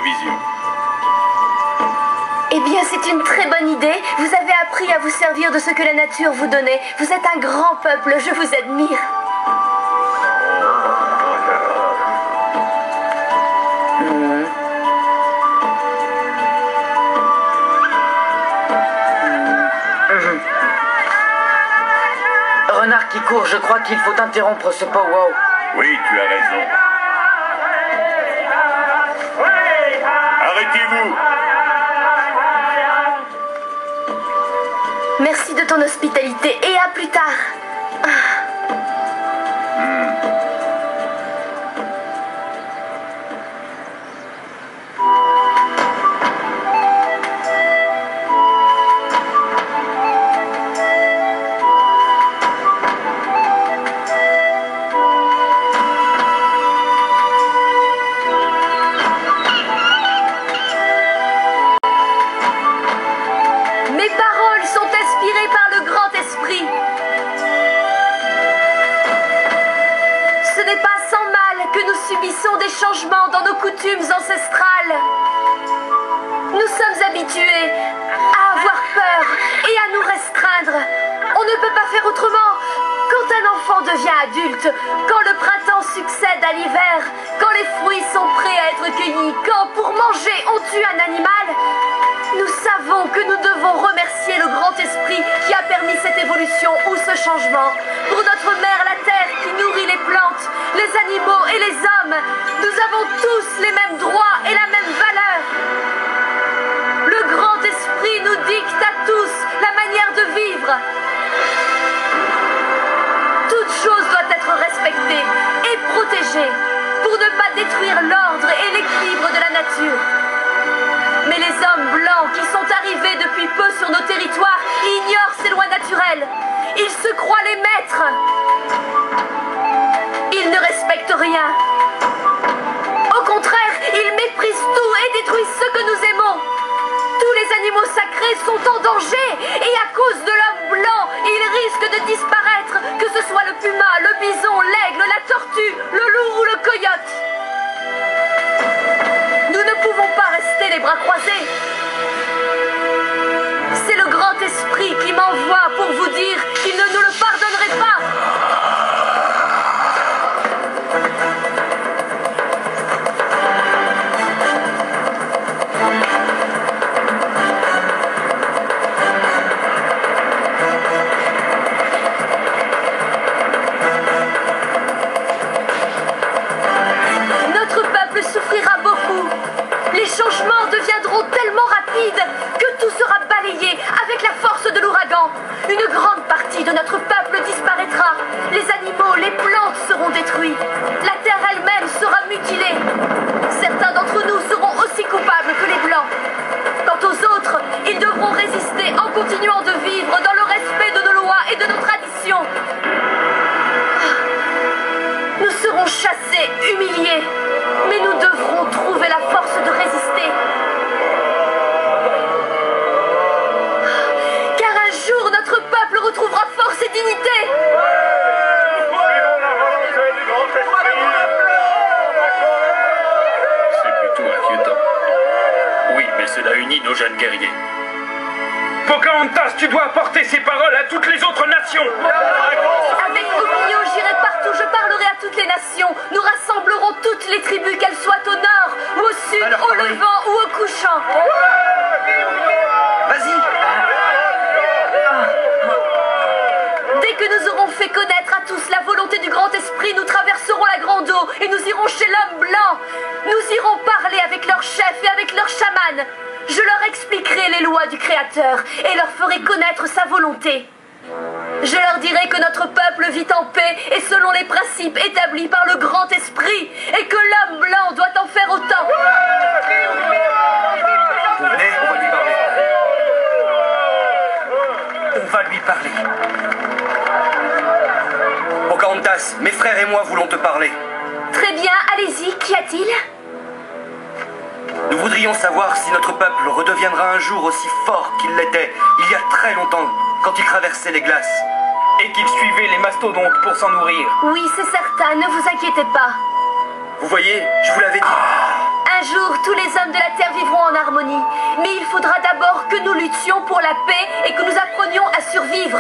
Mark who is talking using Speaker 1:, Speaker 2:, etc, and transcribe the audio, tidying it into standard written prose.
Speaker 1: vision.
Speaker 2: Eh bien, c'est une très bonne idée. Vous avez appris à vous servir de ce que la nature vous donnait. Vous êtes un grand peuple, je vous admire.
Speaker 3: Renard qui court, je crois qu'il faut interrompre ce pow-wow.
Speaker 1: Oui, tu as raison. Arrêtez-vous!
Speaker 2: Merci de ton hospitalité et à plus tard. Mes paroles sont inspirées par le grand esprit. Ce n'est pas sans mal que nous subissons des changements dans nos coutumes ancestrales. Nous sommes habitués à avoir peur et à nous restreindre. On ne peut pas faire autrement. Quand un enfant devient adulte, quand le printemps succède à l'hiver, quand les fruits sont prêts à être cueillis, quand pour manger on tue un animal, nous savons que nous devons remercier le grand esprit qui a permis cette évolution ou ce changement. Pour notre mère la terre qui nourrit les plantes, les animaux et les hommes, nous avons tous les mêmes droits et la même valeur. Le grand esprit nous dicte à tous la manière de vivre. Toute chose doit être respectée et protégée pour ne pas détruire l'ordre et l'équilibre de la nature. Mais les hommes blancs qui sont arrivés depuis peu sur nos territoires ignorent ces lois naturelles. Ils se croient les maîtres. Ils ne respectent rien. Au contraire, ils méprisent tout et détruisent ce que nous aimons. Tous les animaux sacrés sont en danger et à cause de l'homme blanc, ils risquent de disparaître, que ce soit le puma, le bison, l'aigle, la tortue, le loup ou le coyote. Nous ne pouvons pas rester les bras croisés. C'est le grand esprit qui m'envoie pour vous dire qu'il ne nous le pardonnerait pas. Notre peuple souffrira beaucoup. Les changements deviendront tellement rapides que tout sera balayé avec la force de l'ouragan. Une grande partie de notre peuple disparaîtra. Les animaux, les plantes seront détruits. La terre elle-même sera mutilée. Certains d'entre nous seront aussi coupables que les blancs. Quant aux autres, ils devront résister en continuant de vivre dans le respect de nos lois et de nos traditions. Nous serons chassés, humiliés, mais nous devrons trouver la force de résister. Car un jour, notre peuple retrouvera force et dignité.
Speaker 1: C'est plutôt inquiétant. Oui, mais cela unit nos jeunes guerriers.
Speaker 4: Pocahontas, tu dois apporter ces paroles à toutes les autres nations.
Speaker 2: Avec Opio, j'irai partout, je parlerai à toutes les nations. Nous rassemblerons toutes les tribus, qu'elles soient au nord, ou au sud,
Speaker 3: Alors,
Speaker 2: au
Speaker 3: parlez.
Speaker 2: levant ou au couchant.
Speaker 3: Vas-y.
Speaker 2: Dès que nous aurons fait connaître à tous la volonté du grand esprit, nous traverserons la grande eau et nous irons chez l'homme blanc. Nous irons parler avec leur chef et avec leur chaman. Je leur expliquerai les lois du Créateur et leur ferai connaître sa volonté. Je leur dirai que notre peuple vit en paix et selon les principes établis par le grand esprit et que l'homme blanc doit en faire autant.
Speaker 3: Venez, on va lui parler. On va lui parler. Pocahontas, mes frères et moi voulons te parler.
Speaker 2: Très bien, allez-y, qu'y a-t-il ?
Speaker 3: Nous voudrions savoir si notre peuple redeviendra un jour aussi fort qu'il l'était il y a très longtemps, quand il traversait les glaces.
Speaker 4: Et qu'il suivait les mastodontes pour s'en nourrir.
Speaker 2: Oui, c'est certain, ne vous inquiétez pas.
Speaker 3: Vous voyez, je vous l'avais dit.
Speaker 2: Un jour, tous les hommes de la Terre vivront en harmonie. Mais il faudra d'abord que nous luttions pour la paix et que nous apprenions à survivre.